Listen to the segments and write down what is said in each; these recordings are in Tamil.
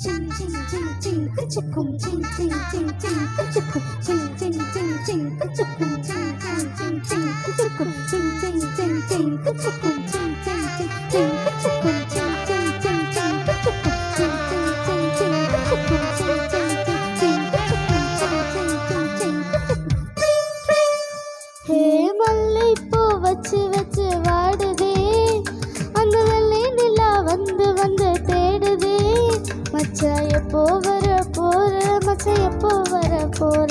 ching ching ching ching kachukum ching ching ching ching kachukum ching ching ching ching kachukum ching ching ching ching kachukum ching ching ching ching kachukum ching ching ching ching kachukum ching ching ching ching kachukum ching ching ching ching kachukum ching ching ching ching kachukum ching ching ching ching ஹே மல்லை பூ வச்சு வச்சு வாடுதே அந்த வெள்ளை நிலா வந்து வந்து தேடுதே மச்சான் எப்போ வர போற மச்சான் எப்போ வர போற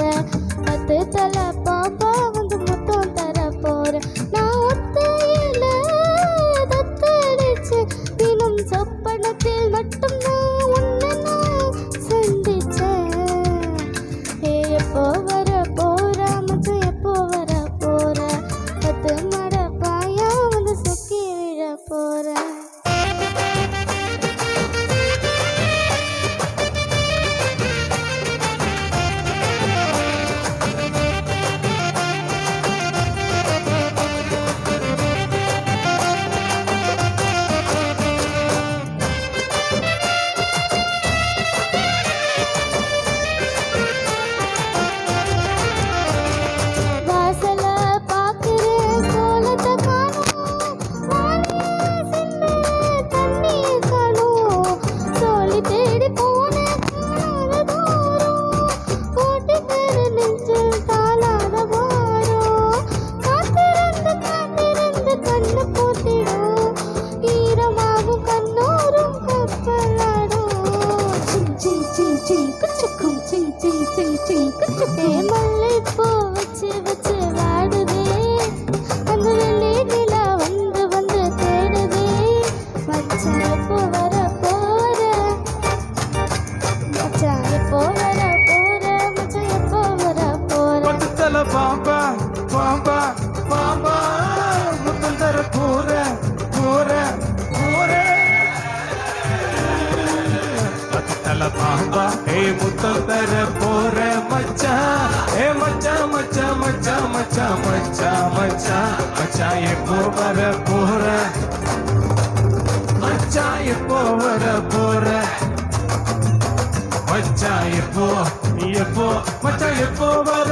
10 தலை பாப்பா வந்து மொத்தம் தர போற நான் ஒத்தையில தத்தளிச்சு தினம் சொப்பனத்தில் மட்டும் நான் உன்னை நான் சந்திச்சேன் எப்போ வர போற மச்சான் எப்போ வர போற 10 மட பாயா வந்து சொக்கி விழ போற மல்லிப்பூ வச்சு வச்சு வாடுதே அந்த வெள்ளி நிலா வந்து வந்து தேடுதே மச்சான் எப்போ வர போற மச்சான் எப்போ வர போற மச்சான் எப்போ வர போற பக்கத்துல பாம்பா பாம்பா பாம்பா முத்தம் தர போற போற போற பக்கத்துல பாம்பா முத்தம் தர போற மச்சான் மச்சான் மச்சான் மச்சான் மச்சான் மச்சான் மச்சான் மச்சான் எப்போ வர போற மச்சான் எப்போ வர போற மச்சான் எப்போ எப்போ மச்சான் எப்போ வர